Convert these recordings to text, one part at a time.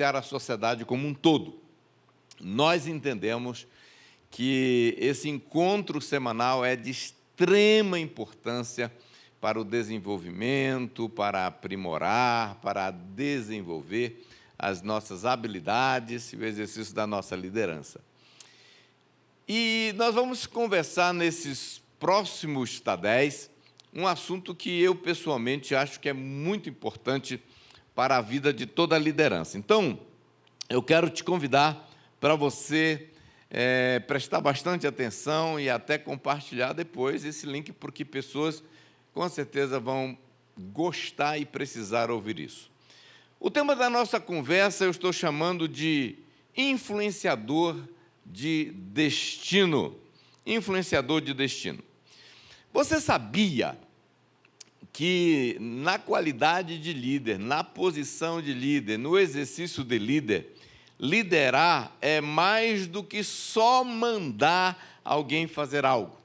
influenciar a sociedade como um todo. Nós entendemos que esse encontro semanal é de extrema importância para o desenvolvimento, para aprimorar, para desenvolver as nossas habilidades e o exercício da nossa liderança. E nós vamos conversar nesses próximos TADEs um assunto que eu, pessoalmente, acho que é muito importante para a vida de toda a liderança. Então, eu quero te convidar para você prestar bastante atenção e até compartilhar depois esse link, porque pessoas, com certeza, vão gostar e precisar ouvir isso. O tema da nossa conversa eu estou chamando de influenciador de destino. Influenciador de destino. Você sabia que na qualidade de líder, na posição de líder, no exercício de líder, liderar é mais do que só mandar alguém fazer algo,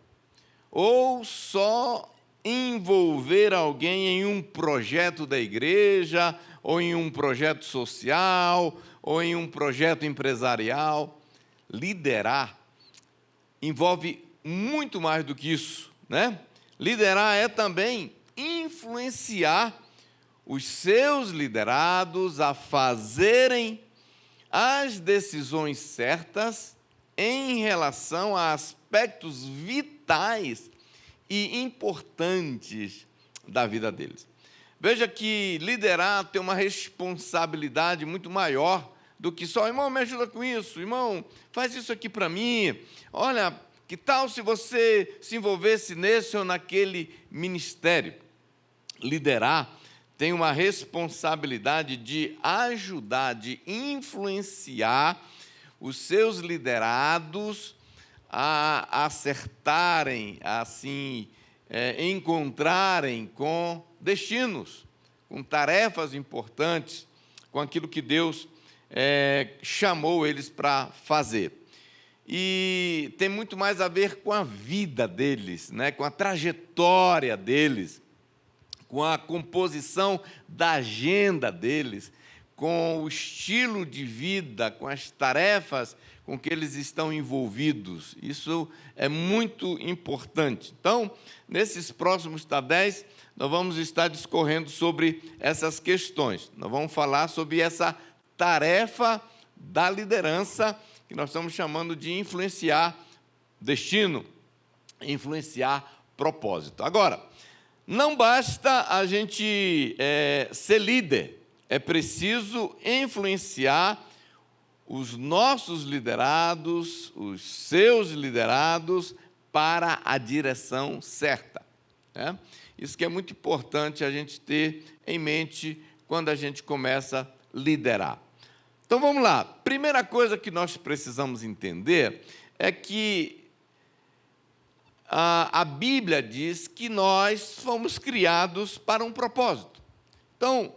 ou só envolver alguém em um projeto da igreja, ou em um projeto social, ou em um projeto empresarial. Liderar envolve muito mais do que isso, né? Liderar é também influenciar os seus liderados a fazerem as decisões certas em relação a aspectos vitais e importantes da vida deles. Veja que liderar tem uma responsabilidade muito maior do que só, irmão, me ajuda com isso, irmão, faz isso aqui para mim, olha, que tal se você se envolvesse nesse ou naquele ministério? Liderar tem uma responsabilidade de ajudar, de influenciar os seus liderados a acertarem, assim, encontrarem com destinos, com tarefas importantes, com aquilo que Deus chamou eles para fazer. E tem muito mais a ver com a vida deles, né? Com a trajetória deles, com a composição da agenda deles, com o estilo de vida, com as tarefas com que eles estão envolvidos. Isso é muito importante. Então, nesses próximos TADEs, nós vamos estar discorrendo sobre essas questões. Nós vamos falar sobre essa tarefa da liderança, que nós estamos chamando de influenciar destino, influenciar propósito. Agora, não basta a gente ser líder, é preciso influenciar os nossos liderados, os seus liderados, para a direção certa. Né? Isso que é muito importante a gente ter em mente quando a gente começa a liderar. Então, vamos lá. Primeira coisa que nós precisamos entender é que a Bíblia diz que nós fomos criados para um propósito. Então,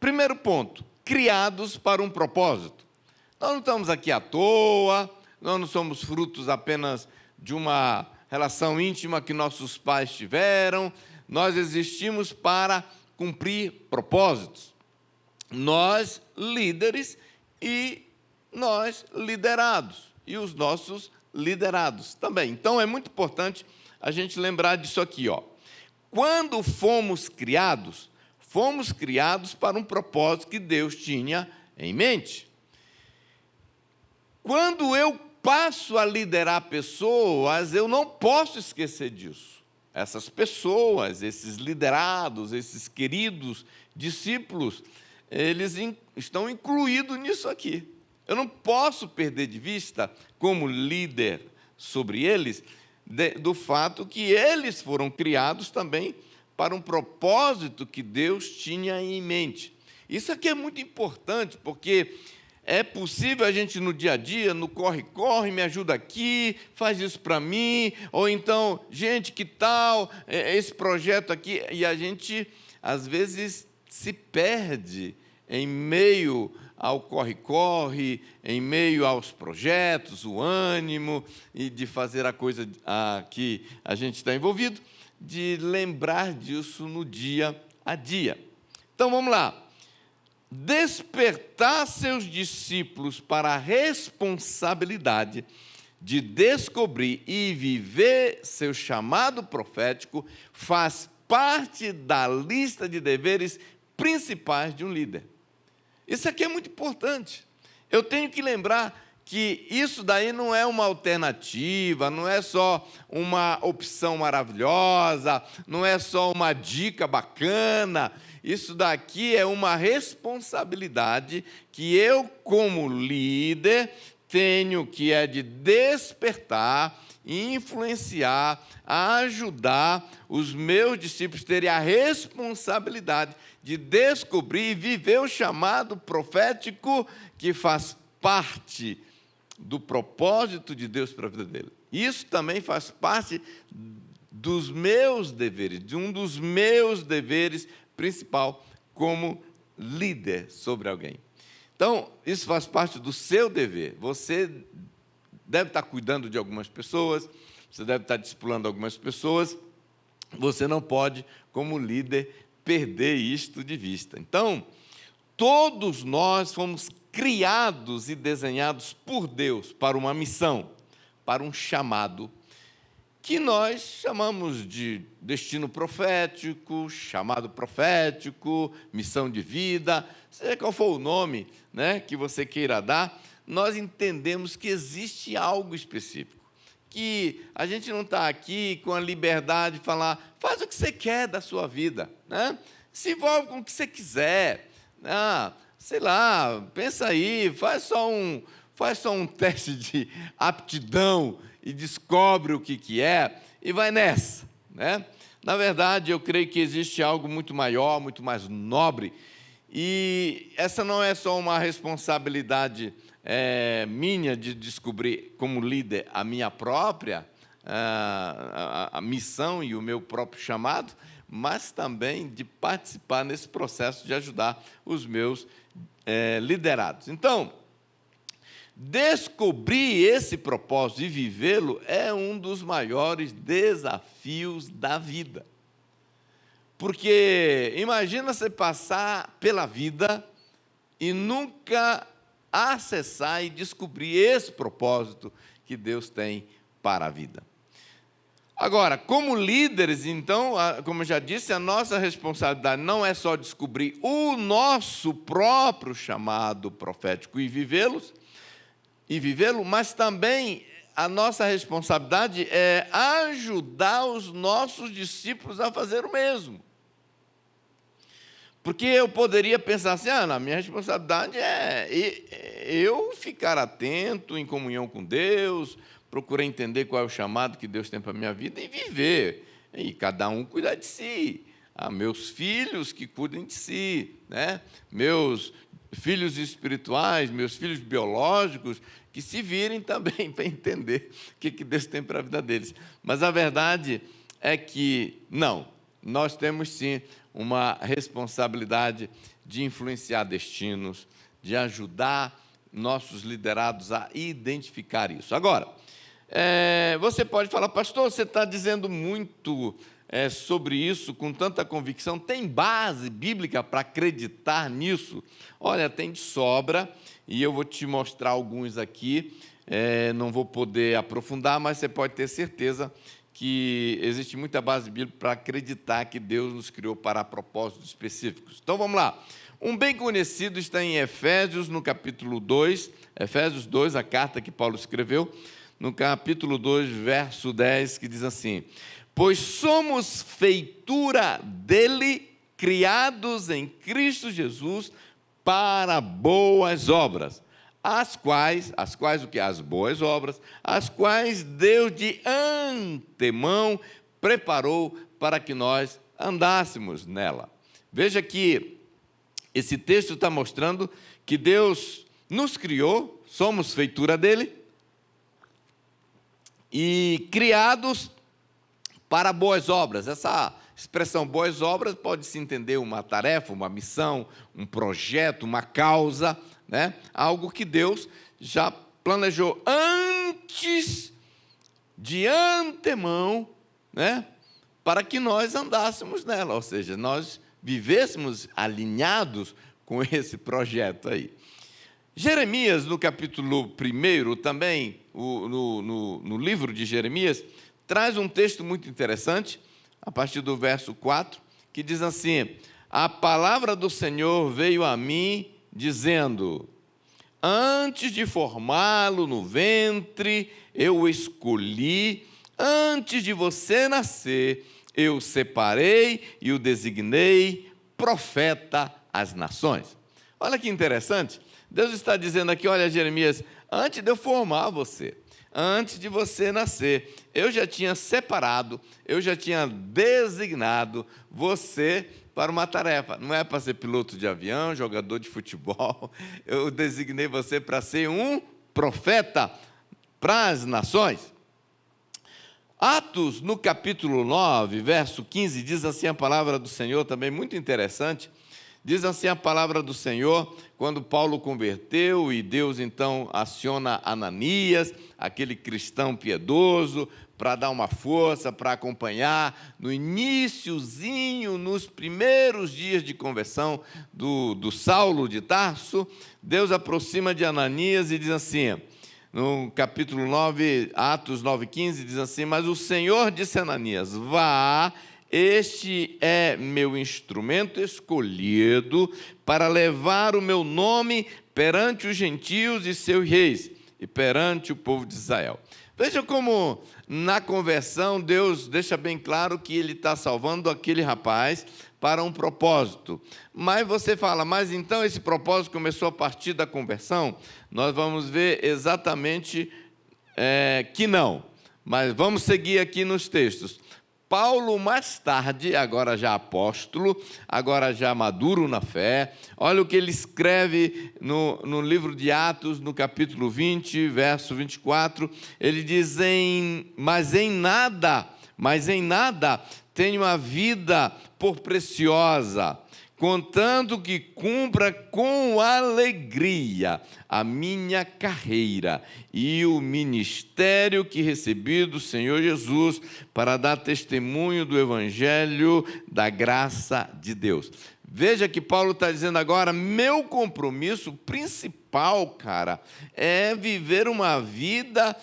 primeiro ponto, criados para um propósito. Nós não estamos aqui à toa, nós não somos frutos apenas de uma relação íntima que nossos pais tiveram, nós existimos para cumprir propósitos. Nós, líderes, e nós, liderados, e os nossos liderados também. Então, é muito importante a gente lembrar disso aqui, ó. Quando fomos criados para um propósito que Deus tinha em mente. Quando eu passo a liderar pessoas, eu não posso esquecer disso. Essas pessoas, esses liderados, esses queridos discípulos, eles estão incluídos nisso aqui. Eu não posso perder de vista, como líder sobre eles, do fato que eles foram criados também para um propósito que Deus tinha em mente. Isso aqui é muito importante, porque é possível a gente no dia a dia, no corre-corre, me ajuda aqui, faz isso para mim, ou então, gente, que tal esse projeto aqui? E a gente, às vezes, se perde em meio ao corre-corre, em meio aos projetos, o ânimo, e de fazer a coisa que a gente está envolvido, de lembrar disso no dia a dia. Então, vamos lá. despertar seus discípulos para a responsabilidade de descobrir e viver seu chamado profético faz parte da lista de deveres principais de um líder. Isso aqui é muito importante. Eu tenho que lembrar que isso daí não é uma alternativa, não é só uma opção maravilhosa, não é só uma dica bacana. Isso daqui é uma responsabilidade que eu, como líder, tenho, que é de despertar, influenciar, ajudar os meus discípulos a terem a responsabilidade de descobrir e viver o chamado profético que faz parte do propósito de Deus para a vida dele. Isso também faz parte dos meus deveres, de um dos meus deveres principal como líder sobre alguém. Então, isso faz parte do seu dever. Você deve estar cuidando de algumas pessoas, você deve estar discipulando algumas pessoas, você não pode, como líder, perder isto de vista. Então, todos nós fomos criados e desenhados por Deus para uma missão, para um chamado, que nós chamamos de destino profético, chamado profético, missão de vida, seja qual for o nome, né, que você queira dar, nós entendemos que existe algo específico, que a gente não está aqui com a liberdade de falar, faz o que você quer da sua vida, né? Se envolve com o que você quiser, sei lá, pensa aí, faz só um teste de aptidão e descobre o que é e vai nessa, né? Na verdade, eu creio que existe algo muito maior, muito mais nobre, e essa não é só uma responsabilidade minha de descobrir como líder a minha própria a missão e o meu próprio chamado, mas também de participar nesse processo de ajudar os meus liderados. Então, descobrir esse propósito e vivê-lo é um dos maiores desafios da vida. Porque imagina você passar pela vida e nunca acessar e descobrir esse propósito que Deus tem para a vida. Agora, como líderes, então, como eu já disse, a nossa responsabilidade não é só descobrir o nosso próprio chamado profético e vivê-lo, mas também a nossa responsabilidade é ajudar os nossos discípulos a fazer o mesmo. Porque eu poderia pensar assim, a minha responsabilidade é eu ficar atento, em comunhão com Deus, procurar entender qual é o chamado que Deus tem para a minha vida e viver. E cada um cuidar de si. Meus filhos que cuidem de si, né? Meus filhos espirituais, meus filhos biológicos, que se virem também para entender o que Deus tem para a vida deles. Mas a verdade é que, não, nós temos sim uma responsabilidade de influenciar destinos, de ajudar nossos liderados a identificar isso. Agora, você pode falar, pastor, você está dizendo muito sobre isso com tanta convicção, tem base bíblica para acreditar nisso? Olha, tem de sobra, e eu vou te mostrar alguns aqui, não vou poder aprofundar, mas você pode ter certeza que existe muita base bíblica para acreditar que Deus nos criou para propósitos específicos. Então, vamos lá. Um bem conhecido está em Efésios, no capítulo 2, Efésios 2, a carta que Paulo escreveu, no capítulo 2, verso 10, que diz assim: pois somos feitura dele, criados em Cristo Jesus, para boas obras, as quais o que? As boas obras, as quais Deus de antemão preparou para que nós andássemos nela. Veja que esse texto está mostrando que Deus nos criou, somos feitura dele, e criados para boas obras. Essa expressão boas obras pode-se entender uma tarefa, uma missão, um projeto, uma causa, né? Algo que Deus já planejou antes, de antemão, né? Para que nós andássemos nela, ou seja, nós vivêssemos alinhados com esse projeto aí. Jeremias, no capítulo 1, também, no livro de Jeremias, traz um texto muito interessante, a partir do verso 4, que diz assim: a palavra do Senhor veio a mim, dizendo: antes de formá-lo no ventre, eu o escolhi, antes de você nascer, eu o separei e o designei profeta às nações. Olha que interessante, Deus está dizendo aqui: olha, Jeremias, antes de eu formar você, antes de você nascer, eu já tinha separado, eu já tinha designado você para uma tarefa. Não é para ser piloto de avião, jogador de futebol. Eu designei você para ser um profeta para as nações. Atos, no capítulo 9, verso 15, diz assim a palavra do Senhor, também muito interessante. Diz assim a palavra do Senhor, quando Paulo converteu e Deus então aciona Ananias, aquele cristão piedoso, para dar uma força, para acompanhar, no iniciozinho, nos primeiros dias de conversão do Saulo de Tarso, Deus aproxima de Ananias e diz assim, no capítulo 9, Atos 9,15, diz assim: mas o Senhor disse a Ananias: vá, este é meu instrumento escolhido para levar o meu nome perante os gentios e seus reis, e perante o povo de Israel. Veja como na conversão Deus deixa bem claro que Ele está salvando aquele rapaz para um propósito. Mas você fala, mas então esse propósito começou a partir da conversão? Nós vamos ver exatamente que não. Mas vamos seguir aqui nos textos. Paulo, mais tarde, agora já apóstolo, agora já maduro na fé, olha o que ele escreve no livro de Atos, no capítulo 20, verso 24, ele diz: mas em nada tenho a vida por preciosa, contando que cumpra com alegria a minha carreira e o ministério que recebi do Senhor Jesus para dar testemunho do Evangelho da graça de Deus. Veja que Paulo está dizendo agora: meu compromisso principal, cara, é viver uma vida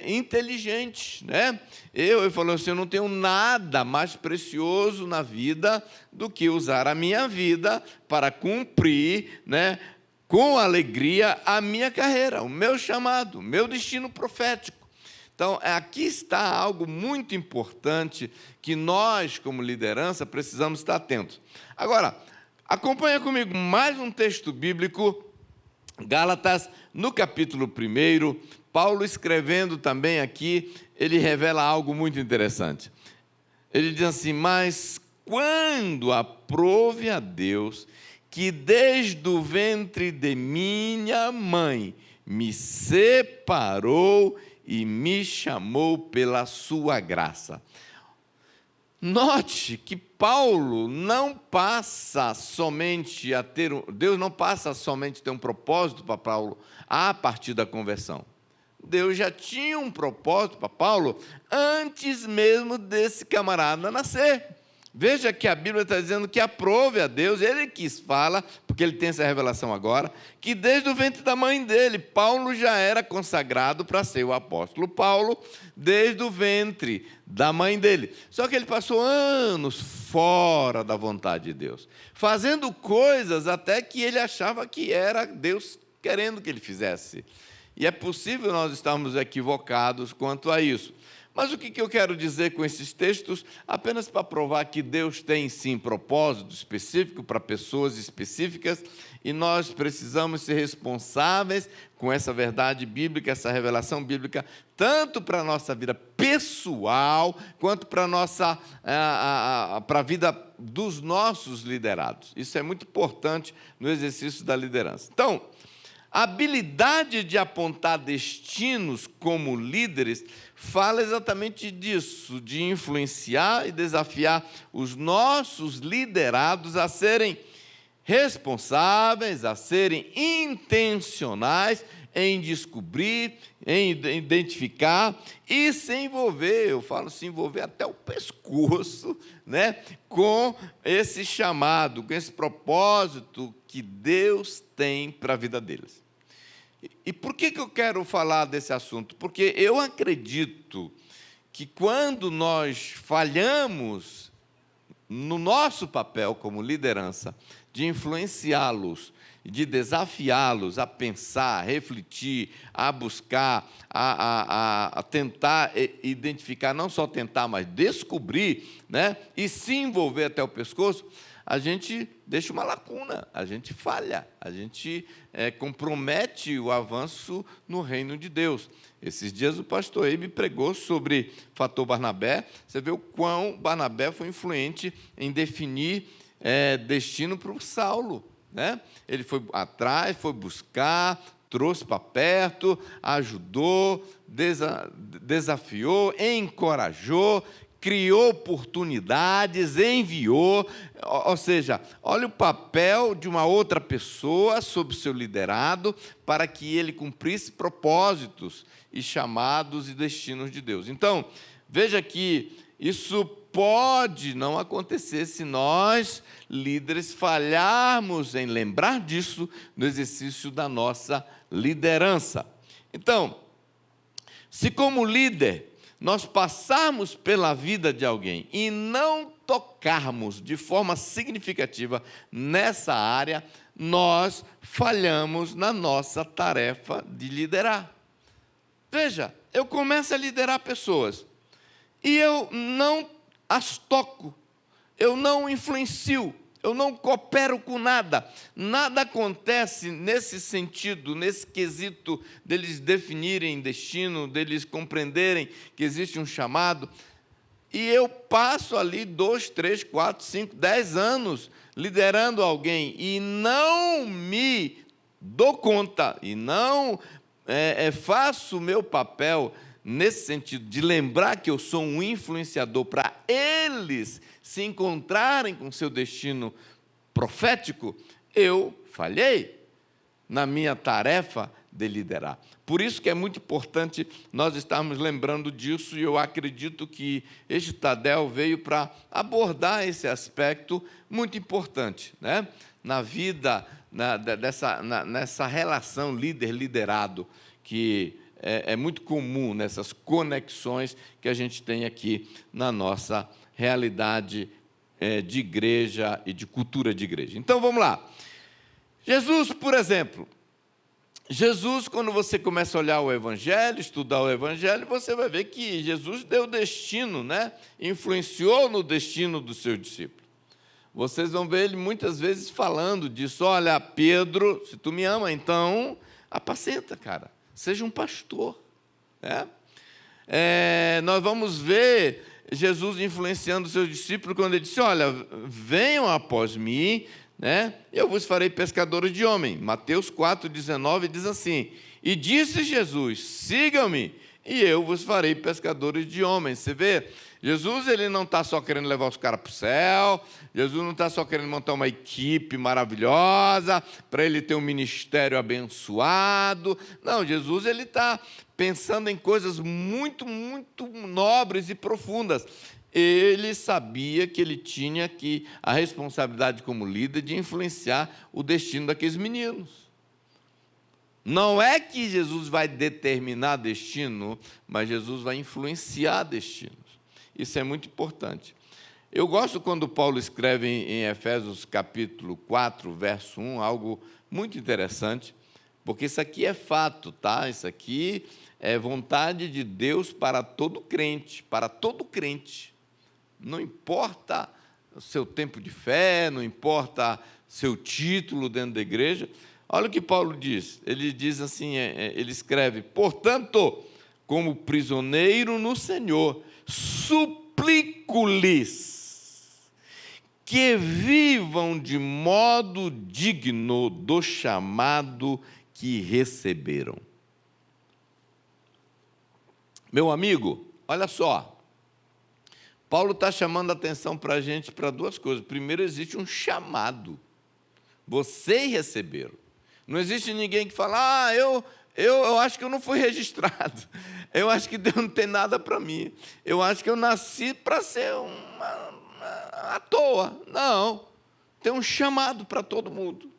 inteligente, né? Ele falou assim: eu não tenho nada mais precioso na vida do que usar a minha vida para cumprir, né, com alegria a minha carreira, o meu chamado, o meu destino profético. Então, aqui está algo muito importante que nós, como liderança, precisamos estar atentos. Agora, acompanha comigo mais um texto bíblico, Gálatas, no capítulo 1, Paulo escrevendo também aqui, ele revela algo muito interessante. Ele diz assim: mas quando aprove a Deus, que desde o ventre de minha mãe me separou e me chamou pela sua graça. Note que Paulo não passa somente a ter, Deus não passa somente a ter um propósito para Paulo a partir da conversão. Deus já tinha um propósito para Paulo antes mesmo desse camarada nascer. Veja que a Bíblia está dizendo que aprove a Deus, ele quis falar, porque ele tem essa revelação agora, que desde o ventre da mãe dele, Paulo já era consagrado para ser o apóstolo Paulo, desde o ventre da mãe dele. Só que ele passou anos fora da vontade de Deus, fazendo coisas até que ele achava que era Deus querendo que ele fizesse. E é possível nós estarmos equivocados quanto a isso. Mas o que eu quero dizer com esses textos? Apenas para provar que Deus tem, sim, propósito específico para pessoas específicas e nós precisamos ser responsáveis com essa verdade bíblica, essa revelação bíblica, tanto para a nossa vida pessoal, quanto para a vida dos nossos liderados. Isso é muito importante no exercício da liderança. Então, a habilidade de apontar destinos como líderes fala exatamente disso, de influenciar e desafiar os nossos liderados a serem responsáveis a serem intencionais em descobrir, em identificar e se envolver, eu falo se envolver até o pescoço, né, com esse chamado, com esse propósito que Deus tem para a vida deles. E por que eu quero falar desse assunto? Porque eu acredito que quando nós falhamos no nosso papel como liderança, de influenciá-los, de desafiá-los a pensar, a refletir, a buscar, a tentar identificar, não só tentar, mas descobrir, né, e se envolver até o pescoço, a gente deixa uma lacuna, a gente falha, a gente compromete o avanço no reino de Deus. Esses dias o pastor Eibe pregou sobre o fator Barnabé. Você vê o quão Barnabé foi influente em definir destino para o Saulo, né? Ele foi atrás, foi buscar, trouxe para perto, ajudou, desafiou, encorajou, criou oportunidades, enviou. Ou seja, olha o papel de uma outra pessoa sob o seu liderado para que ele cumprisse propósitos e chamados e destinos de Deus. Então, veja que isso pode não acontecer se nós, líderes, falharmos em lembrar disso no exercício da nossa liderança. Então, se como líder nós passarmos pela vida de alguém e não tocarmos de forma significativa nessa área, nós falhamos na nossa tarefa de liderar. Veja, eu começo a liderar pessoas e eu não as toco, eu não influencio, eu não coopero com nada. Nada acontece nesse sentido, nesse quesito deles definirem destino, deles compreenderem que existe um chamado. E eu passo ali 2, 3, 4, 5, 10 anos liderando alguém e não me dou conta, e não faço o meu papel nesse sentido de lembrar que eu sou um influenciador para eles se encontrarem com seu destino profético, eu falhei na minha tarefa de liderar. Por isso que é muito importante nós estarmos lembrando disso, e eu acredito que este Tadel veio para abordar esse aspecto muito importante, né? Na vida, nessa relação líder-liderado, que é muito comum nessas conexões que a gente tem aqui na nossa realidade de igreja e de cultura de igreja. Então, vamos lá. Jesus, por exemplo. Jesus, quando você começa a olhar o Evangelho, estudar o Evangelho, você vai ver que Jesus deu destino, né? Influenciou no destino dos seus discípulos. Vocês vão ver ele muitas vezes falando disso. Olha, Pedro, se tu me ama, então apacenta, cara. Seja um pastor, né? Nós vamos ver Jesus influenciando os seus discípulos quando ele disse, olha, venham após mim, né? Eu vos farei pescadores de homem. Mateus 4,19 diz assim, e disse Jesus, sigam-me, e eu vos farei pescadores de homens. Você vê, Jesus ele não está só querendo levar os caras para o céu, Jesus não está só querendo montar uma equipe maravilhosa, para ele ter um ministério abençoado. Não, Jesus ele está pensando em coisas muito, muito nobres e profundas. Ele sabia que ele tinha a responsabilidade como líder de influenciar o destino daqueles meninos. Não é que Jesus vai determinar destino, mas Jesus vai influenciar destinos. Isso é muito importante. Eu gosto quando Paulo escreve em Efésios capítulo 4, verso 1, algo muito interessante, porque isso aqui é fato, tá? Isso aqui é vontade de Deus para todo crente, para todo crente. Não importa o seu tempo de fé, não importa seu título dentro da igreja. Olha o que Paulo diz. Ele diz assim, ele escreve, portanto, como prisioneiro no Senhor, suplico-lhes que vivam de modo digno do chamado que receberam. Meu amigo, olha só, Paulo está chamando a atenção para a gente para duas coisas. Primeiro, existe um chamado. vocês receberam. Não existe ninguém que fala, eu acho que eu não fui registrado, eu acho que Deus não tem nada para mim, eu acho que eu nasci para ser à toa. Não, tem um chamado para todo mundo.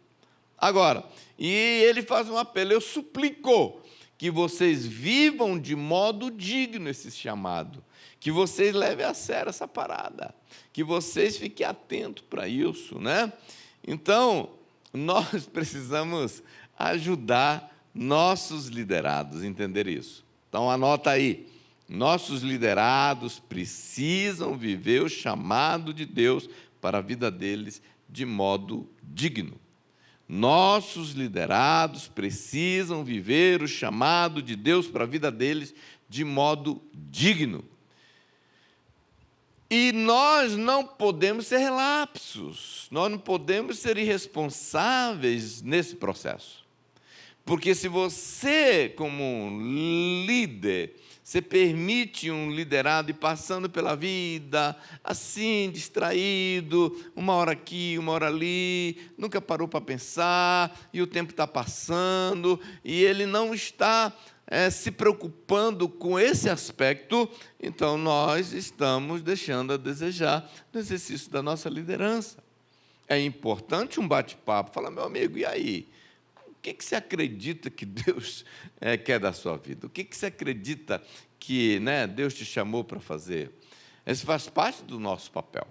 Agora, e ele faz um apelo, eu suplico que vocês vivam de modo digno esse chamado, que vocês levem a sério essa parada, que vocês fiquem atentos para isso, né? Então, nós precisamos ajudar nossos liderados a entender isso. Então, anota aí, nossos liderados precisam viver o chamado de Deus para a vida deles de modo digno. Nossos liderados precisam viver o chamado de Deus para a vida deles de modo digno. E nós não podemos ser relapsos, nós não podemos ser irresponsáveis nesse processo. Porque se você, como um líder, você permite um liderado ir passando pela vida, assim, distraído, uma hora aqui, uma hora ali, nunca parou para pensar, e o tempo está passando, e ele não está se preocupando com esse aspecto, então nós estamos deixando a desejar no exercício da nossa liderança. É importante um bate-papo, falar, meu amigo, e aí? O que você acredita que Deus quer da sua vida? O que você acredita que Deus te chamou para fazer? Isso faz parte do nosso papel.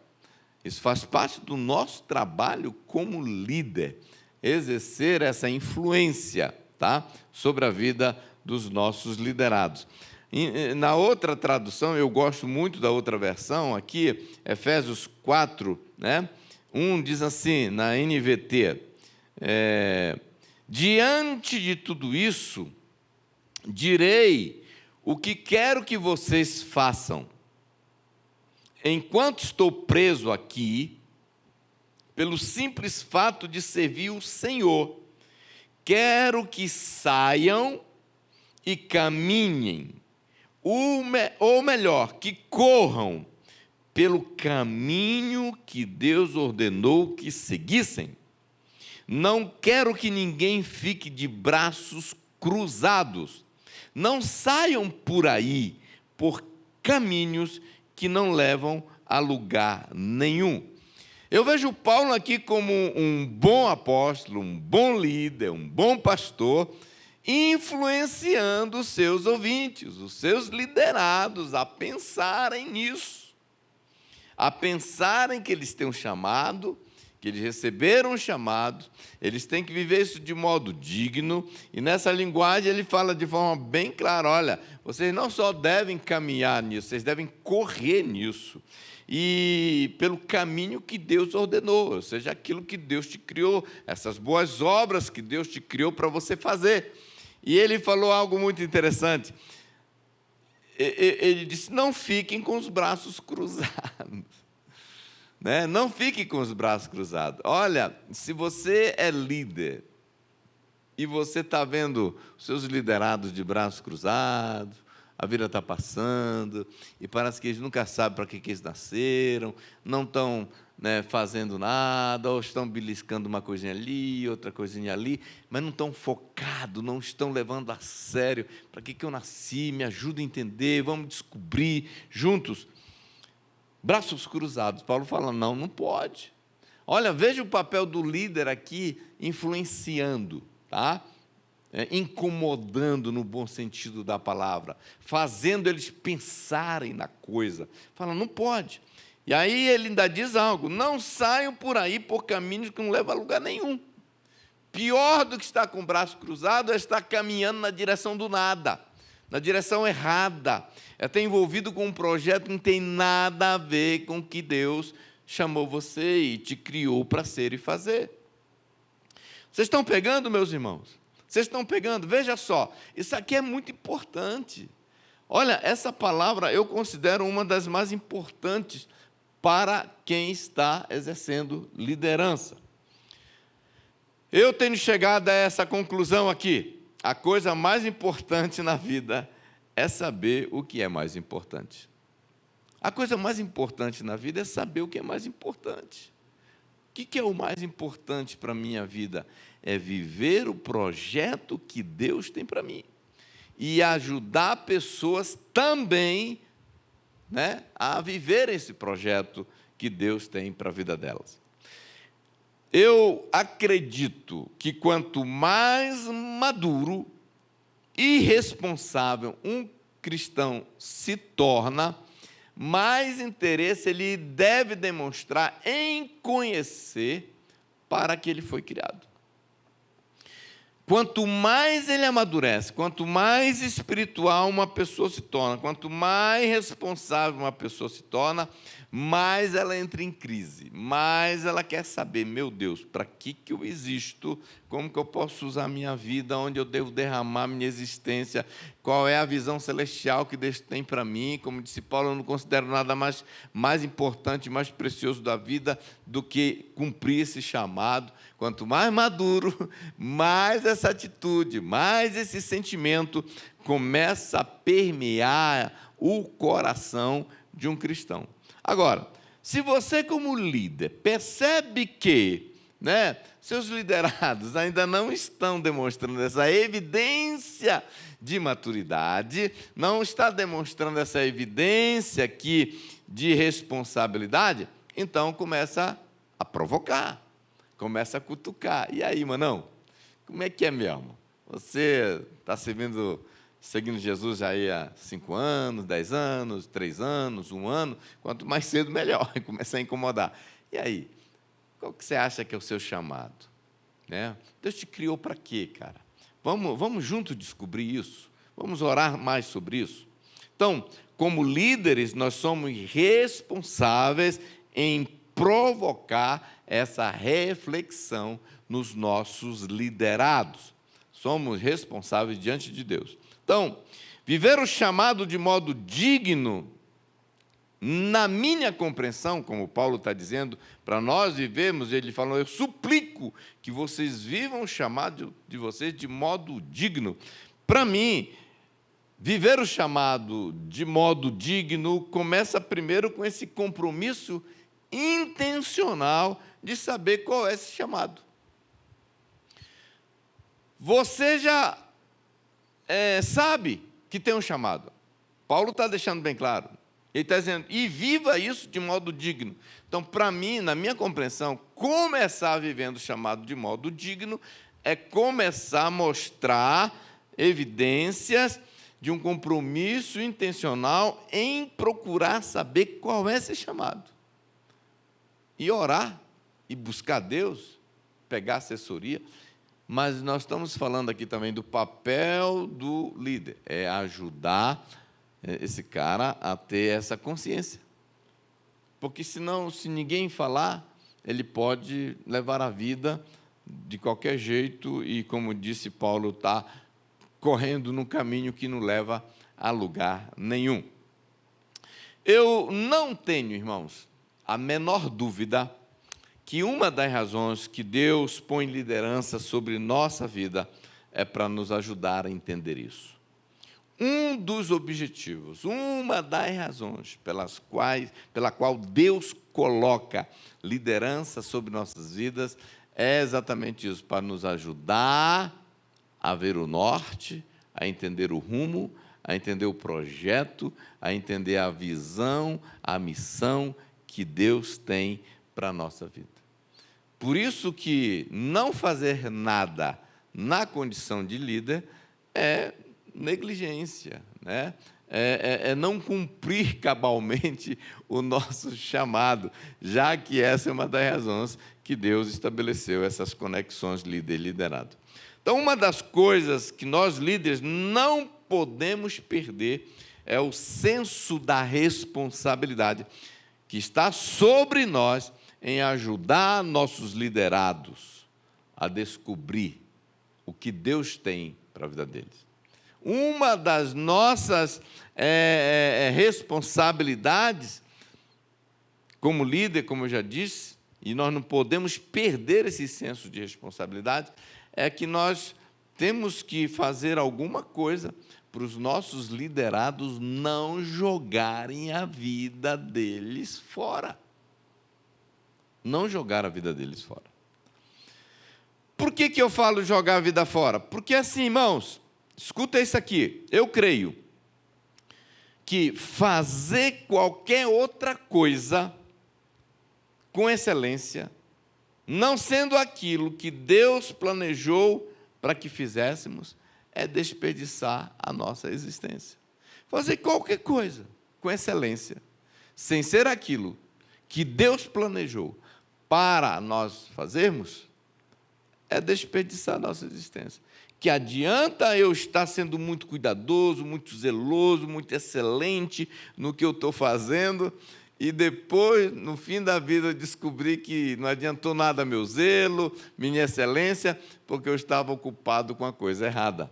Isso faz parte do nosso trabalho como líder, exercer essa influência, tá, sobre a vida dos nossos liderados. Na outra tradução, eu gosto muito da outra versão, aqui, Efésios 4, 1, diz assim, na NVT, diante de tudo isso, direi o que quero que vocês façam. Enquanto estou preso aqui, pelo simples fato de servir o Senhor, quero que saiam e caminhem, ou melhor, que corram pelo caminho que Deus ordenou que seguissem. Não quero que ninguém fique de braços cruzados. Não saiam por aí por caminhos que não levam a lugar nenhum. Eu vejo Paulo aqui como um bom apóstolo, um bom líder, um bom pastor, influenciando os seus ouvintes, os seus liderados a pensarem nisso, a pensarem que eles têm um chamado, que eles receberam um chamado, eles têm que viver isso de modo digno, e nessa linguagem ele fala de forma bem clara, olha, vocês não só devem caminhar nisso, vocês devem correr nisso, e pelo caminho que Deus ordenou, ou seja, aquilo que Deus te criou, essas boas obras que Deus te criou para você fazer. E ele falou algo muito interessante, ele disse, não fiquem com os braços cruzados. Não fique com os braços cruzados. Olha, se você é líder e você está vendo os seus liderados de braços cruzados, a vida está passando e parece que eles nunca sabem para que eles nasceram, não estão fazendo nada, ou estão beliscando uma coisinha ali, outra coisinha ali, mas não estão focados, não estão levando a sério. Para que eu nasci? Me ajuda a entender, vamos descobrir juntos. Braços cruzados. Paulo fala, não pode. Olha, veja o papel do líder aqui influenciando, tá? Incomodando no bom sentido da palavra, fazendo eles pensarem na coisa. Fala, não pode. E aí ele ainda diz algo, não saiam por aí por caminhos que não levam a lugar nenhum. Pior do que estar com o braço cruzado é estar caminhando na direção do nada, na direção errada, é estar envolvido com um projeto que não tem nada a ver com o que Deus chamou você e te criou para ser e fazer. Vocês estão pegando, meus irmãos? Vocês estão pegando? Veja só, isso aqui é muito importante. Olha, essa palavra eu considero uma das mais importantes para quem está exercendo liderança. Eu tenho chegado a essa conclusão aqui. A coisa mais importante na vida é saber o que é mais importante. A coisa mais importante na vida é saber o que é mais importante. que é o mais importante para a minha vida? É viver o projeto que Deus tem para mim e ajudar pessoas também, né, a viver esse projeto que Deus tem para a vida delas. Eu acredito que quanto mais maduro e responsável um cristão se torna, mais interesse ele deve demonstrar em conhecer para que ele foi criado. Quanto mais ele amadurece, quanto mais espiritual uma pessoa se torna, quanto mais responsável uma pessoa se torna, mais ela entra em crise, mais ela quer saber, meu Deus, para que eu existo, como que eu posso usar a minha vida, onde eu devo derramar minha existência, qual é a visão celestial que Deus tem para mim. Como disse Paulo, eu não considero nada mais importante, mais precioso da vida do que cumprir esse chamado. Quanto mais maduro, mais essa atitude, mais esse sentimento começa a permear o coração de um cristão. Agora, se você como líder percebe que, né, seus liderados ainda não estão demonstrando essa evidência de maturidade, não está demonstrando essa evidência aqui de responsabilidade, então começa a provocar, começa a cutucar. E aí, manão, como é que é mesmo? Você está seguindo Jesus aí há 5 anos, 10 anos, 3 anos, 1 ano, quanto mais cedo, melhor, começa a incomodar. E aí, qual que você acha que é o seu chamado? Né? Deus te criou para quê, cara? Vamos juntos descobrir isso, vamos orar mais sobre isso. Então, como líderes, nós somos responsáveis em provocar essa reflexão nos nossos liderados. Somos responsáveis diante de Deus. Então, viver o chamado de modo digno, na minha compreensão, como Paulo está dizendo, para nós vivermos, ele falou, eu suplico que vocês vivam o chamado de vocês de modo digno. Para mim, viver o chamado de modo digno começa primeiro com esse compromisso intencional de saber qual é esse chamado. Você já sabe que tem um chamado. Paulo está deixando bem claro. Ele está dizendo, e viva isso de modo digno. Então, para mim, na minha compreensão, começar vivendo o chamado de modo digno é começar a mostrar evidências de um compromisso intencional em procurar saber qual é esse chamado. E orar, e buscar Deus, pegar assessoria. Mas nós estamos falando aqui também do papel do líder, é ajudar esse cara a ter essa consciência. Porque senão, se ninguém falar, ele pode levar a vida de qualquer jeito e, como disse Paulo, está correndo num caminho que não leva a lugar nenhum. Eu não tenho, irmãos, a menor dúvida que uma das razões que Deus põe liderança sobre nossa vida é para nos ajudar a entender isso. Um dos objetivos, uma das razões pela qual Deus coloca liderança sobre nossas vidas é exatamente isso, para nos ajudar a ver o norte, a entender o rumo, a entender o projeto, a entender a visão, a missão que Deus tem para a nossa vida. Por isso que não fazer nada na condição de líder é negligência, né? É não cumprir cabalmente o nosso chamado, já que essa é uma das razões que Deus estabeleceu essas conexões líder e liderado. Então, uma das coisas que nós líderes não podemos perder é o senso da responsabilidade que está sobre nós em ajudar nossos liderados a descobrir o que Deus tem para a vida deles. Uma das nossas responsabilidades como líder, como eu já disse, e nós não podemos perder esse senso de responsabilidade, é que nós temos que fazer alguma coisa para os nossos liderados não jogarem a vida deles fora. não jogar a vida deles fora. Por que eu falo jogar a vida fora? Porque assim, irmãos, escuta isso aqui, eu creio que fazer qualquer outra coisa com excelência, não sendo aquilo que Deus planejou para que fizéssemos, é desperdiçar a nossa existência. Fazer qualquer coisa com excelência, sem ser aquilo que Deus planejou para nós fazermos, é desperdiçar a nossa existência. Que adianta eu estar sendo muito cuidadoso, muito zeloso, muito excelente no que eu estou fazendo, e depois, no fim da vida, descobrir que não adiantou nada meu zelo, minha excelência, porque eu estava ocupado com a coisa errada.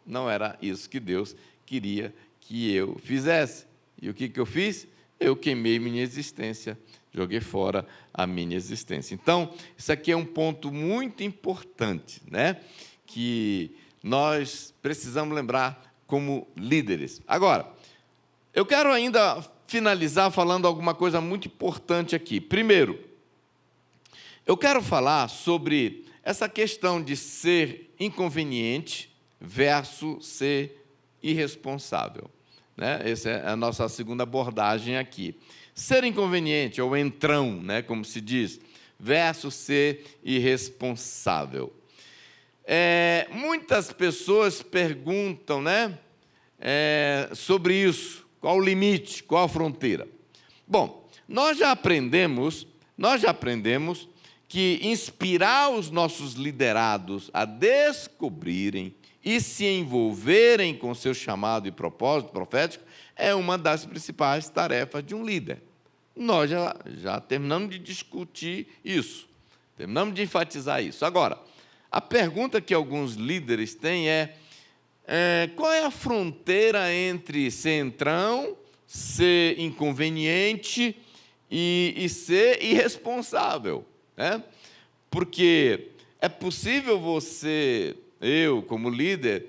Não era isso que Deus queria que eu fizesse. E o que eu fiz? Eu queimei minha existência, joguei fora a minha existência. Então, isso aqui é um ponto muito importante, né? Que nós precisamos lembrar como líderes. Agora, eu quero ainda finalizar falando alguma coisa muito importante aqui. Primeiro, eu quero falar sobre essa questão de ser inconveniente versus ser irresponsável, né? Essa é a nossa segunda abordagem aqui. Ser inconveniente, ou entrão, né, como se diz, versus ser irresponsável. Muitas pessoas perguntam, né, sobre isso, qual o limite, qual a fronteira. Bom, nós já aprendemos que inspirar os nossos liderados a descobrirem e se envolverem com seu chamado e propósito profético é uma das principais tarefas de um líder. Nós já terminamos de discutir isso, terminamos de enfatizar isso. Agora, a pergunta que alguns líderes têm qual é a fronteira entre ser entrão, ser inconveniente e ser irresponsável, né? Porque é possível eu, como líder,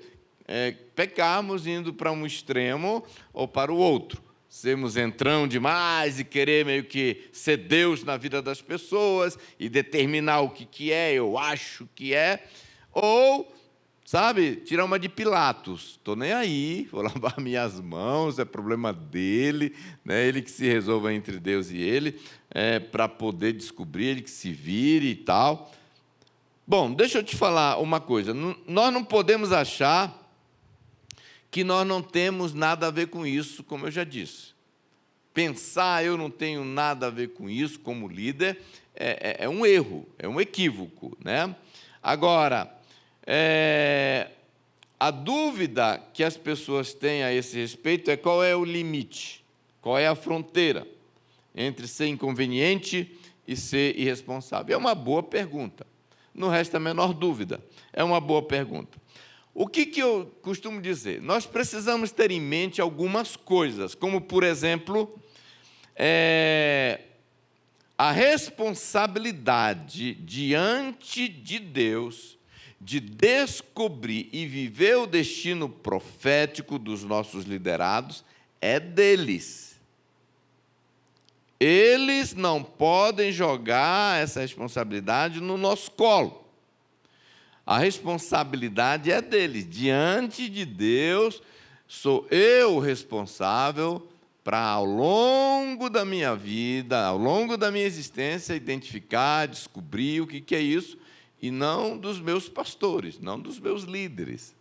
pecarmos indo para um extremo ou para o outro. Sermos entrão demais e querer meio que ser Deus na vida das pessoas e determinar o que eu acho que é. Ou, sabe, tirar uma de Pilatos. Estou nem aí, vou lavar minhas mãos, é problema dele, né? Ele que se resolva entre Deus e ele, para poder descobrir, ele que se vire e tal. Bom, deixa eu te falar uma coisa. Nós não podemos achar que nós não temos nada a ver com isso, como eu já disse. Pensar eu não tenho nada a ver com isso como líder é um erro, é um equívoco, né? Agora, a dúvida que as pessoas têm a esse respeito é qual é o limite, qual é a fronteira entre ser inconveniente e ser irresponsável. É uma boa pergunta, não resta a menor dúvida, é uma boa pergunta. O que eu costumo dizer? Nós precisamos ter em mente algumas coisas, como, por exemplo, a responsabilidade diante de Deus de descobrir e viver o destino profético dos nossos liderados é deles. Eles não podem jogar essa responsabilidade no nosso colo. A responsabilidade é deles. Diante de Deus, sou eu o responsável para, ao longo da minha vida, ao longo da minha existência, identificar, descobrir o que é isso, e não dos meus pastores, não dos meus líderes.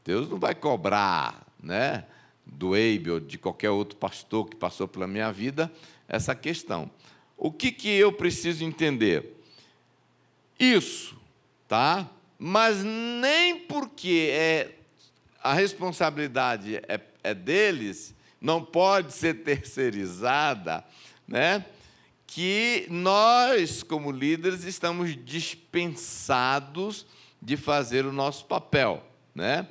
Deus não vai cobrar, né, do Eibe ou de qualquer outro pastor que passou pela minha vida essa questão. O que eu preciso entender? Isso, tá? Mas nem porque a responsabilidade é deles, não pode ser terceirizada, né? Que nós, como líderes, estamos dispensados de fazer o nosso papel, né?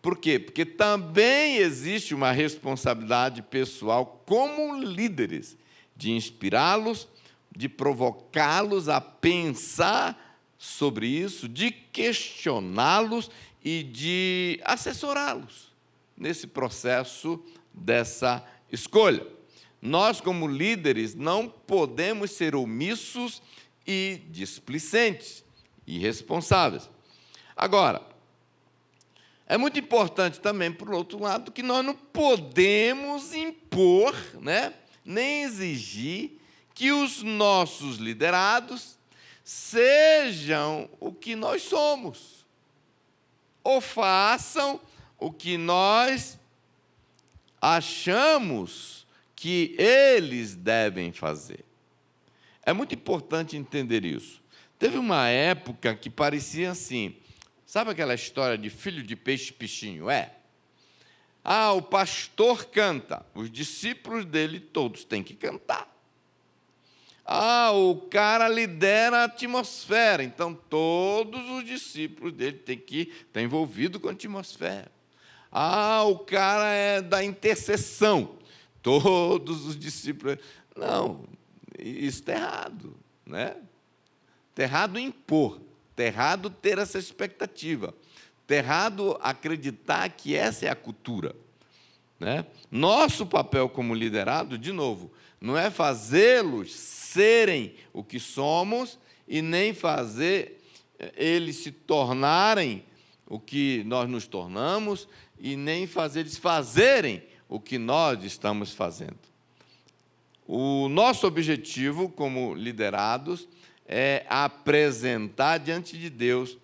Por quê? Porque também existe uma responsabilidade pessoal como líderes, de inspirá-los, de provocá-los a pensar sobre isso, de questioná-los e de assessorá-los nesse processo dessa escolha. Nós, como líderes, não podemos ser omissos e displicentes, irresponsáveis. Agora, é muito importante também, por outro lado, que nós não podemos impor, né, nem exigir que os nossos liderados sejam o que nós somos, ou façam o que nós achamos que eles devem fazer. É muito importante entender isso. Teve uma época que parecia assim, sabe aquela história de filho de peixe pichinho? O pastor canta, os discípulos dele todos têm que cantar. O cara lidera a atmosfera, então todos os discípulos dele têm que estar envolvidos com a atmosfera. O cara é da intercessão, todos os discípulos. Não, isso está errado, né? Está errado impor, está errado ter essa expectativa, está errado acreditar que essa é a cultura, né? Nosso papel como liderado, de novo, não é fazê-los serem o que somos e nem fazer eles se tornarem o que nós nos tornamos e nem fazer eles fazerem o que nós estamos fazendo. O nosso objetivo como liderados é apresentar diante de Deus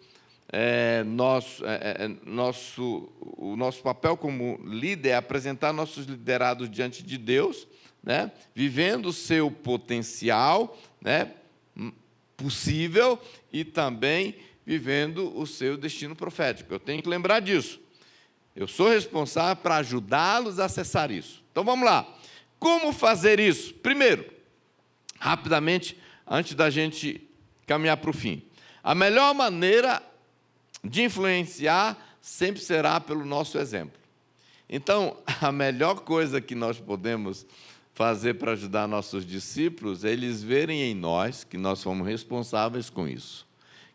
o nosso papel como líder é apresentar nossos liderados diante de Deus, né, vivendo o seu potencial, né, possível e também vivendo o seu destino profético. Eu tenho que lembrar disso. Eu sou responsável para ajudá-los a acessar isso. Então vamos lá. Como fazer isso? Primeiro, rapidamente, antes da gente caminhar para o fim. A melhor maneira de influenciar sempre será pelo nosso exemplo. Então, a melhor coisa que nós podemos fazer para ajudar nossos discípulos é eles verem em nós que nós somos responsáveis com isso,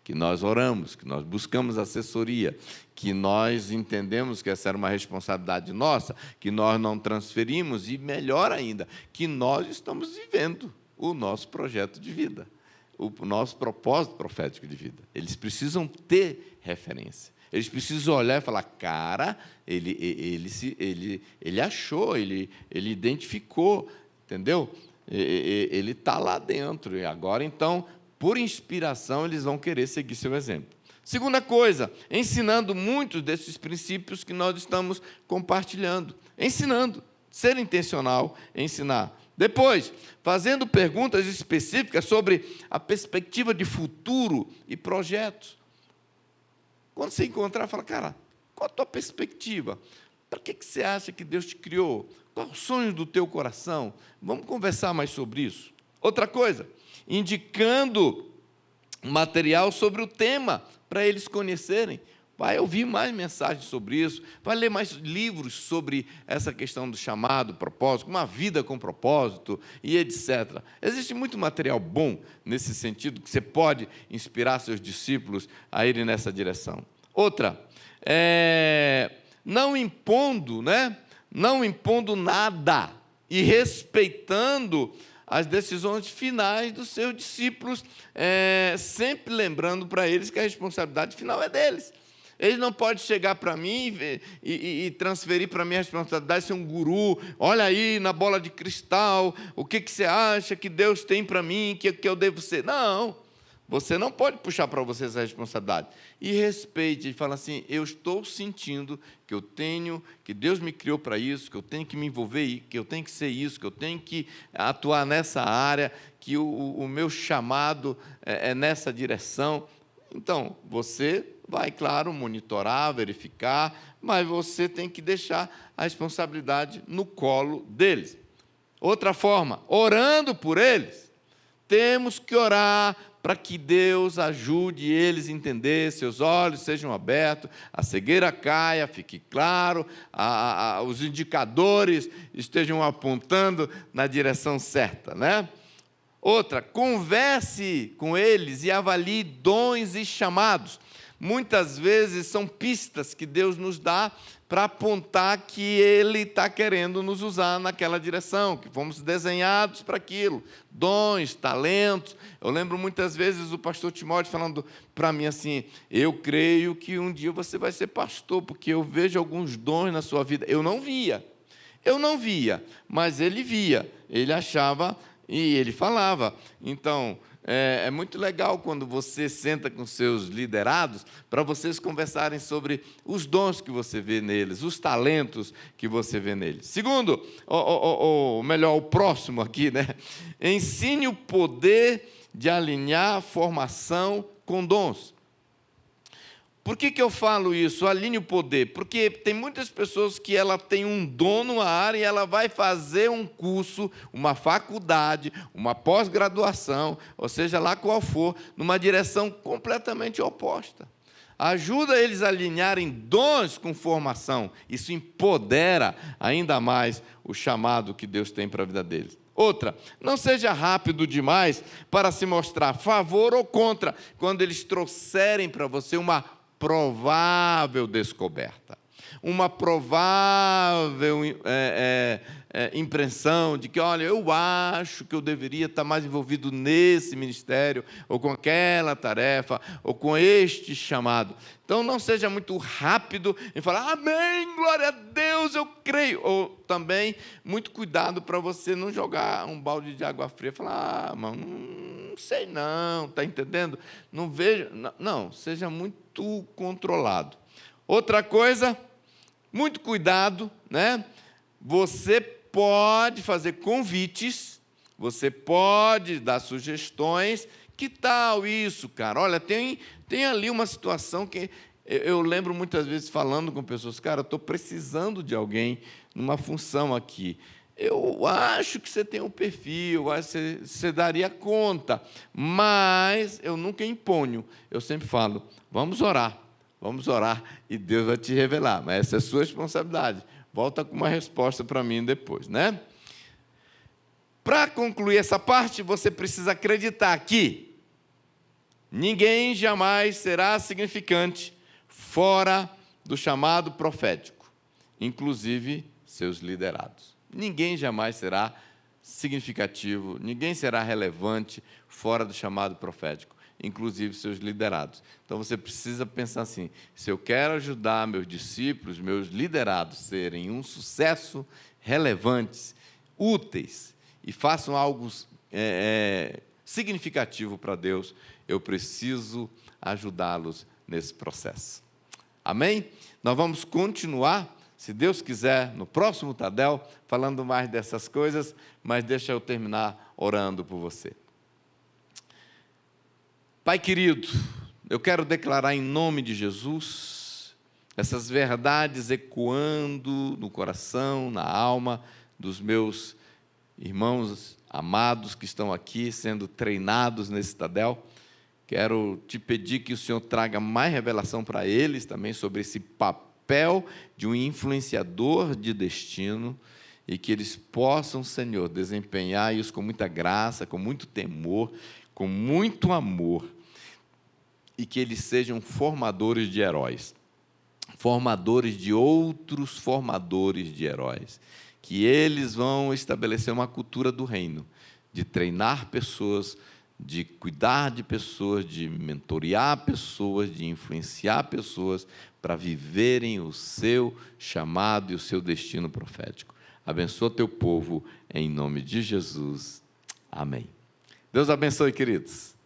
que nós oramos, que nós buscamos assessoria, que nós entendemos que essa era uma responsabilidade nossa, que nós não transferimos e, melhor ainda, que nós estamos vivendo o nosso projeto de vida, o nosso propósito profético de vida. Eles precisam ter referência. Eles precisam olhar e falar, cara, ele achou, ele identificou, entendeu? Ele está lá dentro. E agora, então, por inspiração, eles vão querer seguir seu exemplo. Segunda coisa, ensinando muitos desses princípios que nós estamos compartilhando. Ensinando, ser intencional, ensinar. Depois, fazendo perguntas específicas sobre a perspectiva de futuro e projetos. Quando você encontrar, fala, cara, qual a tua perspectiva? Para que você acha que Deus te criou? Qual é o sonho do teu coração? Vamos conversar mais sobre isso. Outra coisa, indicando material sobre o tema, para eles conhecerem. Vai ouvir mais mensagens sobre isso, vai ler mais livros sobre essa questão do chamado, propósito, uma vida com propósito e etc. Existe muito material bom nesse sentido, que você pode inspirar seus discípulos a irem nessa direção. Outra, não impondo nada e respeitando as decisões finais dos seus discípulos, sempre lembrando para eles que a responsabilidade final é deles. Eles não podem chegar para mim e transferir para mim a responsabilidade de ser um guru. Olha aí na bola de cristal, o que você acha que Deus tem para mim, que eu devo ser? Não, você não pode puxar para você essa responsabilidade. E respeite, e fala assim, eu estou sentindo que Deus me criou para isso, que eu tenho que me envolver, que eu tenho que ser isso, que eu tenho que atuar nessa área, que o meu chamado é nessa direção. Então, você vai, claro, monitorar, verificar, mas você tem que deixar a responsabilidade no colo deles. Outra forma, orando por eles. Temos que orar para que Deus ajude eles a entender, seus olhos sejam abertos, a cegueira caia, fique claro, os indicadores estejam apontando na direção certa, né? Outra, converse com eles e avalie dons e chamados. muitas vezes são pistas que Deus nos dá para apontar que Ele está querendo nos usar naquela direção, que fomos desenhados para aquilo, dons, talentos. Eu lembro muitas vezes o pastor Timóteo falando para mim assim, eu creio que um dia você vai ser pastor, porque eu vejo alguns dons na sua vida. Eu não via, mas ele via, ele achava e ele falava. Então, é muito legal quando você senta com seus liderados para vocês conversarem sobre os dons que você vê neles, os talentos que você vê neles. Segundo, o próximo aqui, né? Ensine o poder de alinhar formação com dons. Por que eu falo isso? Alinhe o poder. Porque tem muitas pessoas que ela tem um dom numa área e ela vai fazer um curso, uma faculdade, uma pós-graduação, ou seja lá qual for, numa direção completamente oposta. Ajuda eles a alinharem dons com formação. Isso empodera ainda mais o chamado que Deus tem para a vida deles. Outra, não seja rápido demais para se mostrar a favor ou contra, quando eles trouxerem para você uma provável descoberta, uma provável impressão de que, olha, eu acho que eu deveria estar mais envolvido nesse ministério, ou com aquela tarefa, ou com este chamado. Então, não seja muito rápido em falar, amém, glória a Deus, eu creio. Ou também, muito cuidado para você não jogar um balde de água fria e falar, mano, não sei não, está entendendo? Não vejo, não, seja muito controlado. Outra coisa, muito cuidado, né? Você pode fazer convites, você pode dar sugestões. Que tal isso, cara? Olha, tem ali uma situação que eu lembro muitas vezes falando com pessoas, cara, eu estou precisando de alguém numa função aqui. Eu acho que você tem um perfil, eu acho que você daria conta, mas eu nunca imponho. Eu sempre falo, vamos orar e Deus vai te revelar, mas essa é a sua responsabilidade. Volta com uma resposta para mim depois, né? Para concluir essa parte, você precisa acreditar que ninguém jamais será significante fora do chamado profético, inclusive seus liderados. Ninguém jamais será significativo, ninguém será relevante fora do chamado profético, inclusive seus liderados. Então, você precisa pensar assim, se eu quero ajudar meus discípulos, meus liderados, serem um sucesso, relevantes, úteis, e façam algo significativo para Deus, eu preciso ajudá-los nesse processo. Amém? Nós vamos continuar, se Deus quiser, no próximo Tadel, falando mais dessas coisas, mas deixa eu terminar orando por você. Pai querido, eu quero declarar em nome de Jesus, essas verdades ecoando no coração, na alma dos meus irmãos amados que estão aqui sendo treinados nesse Tadel. Quero te pedir que o Senhor traga mais revelação para eles também sobre esse papel de um influenciador de destino e que eles possam, Senhor, desempenhar isso com muita graça, com muito temor, com muito amor, e que eles sejam formadores de heróis, formadores de outros formadores de heróis, que eles vão estabelecer uma cultura do reino, de treinar pessoas, de cuidar de pessoas, de mentorear pessoas, de influenciar pessoas para viverem o seu chamado e o seu destino profético. Abençoa teu povo, em nome de Jesus. Amém. Deus abençoe, queridos.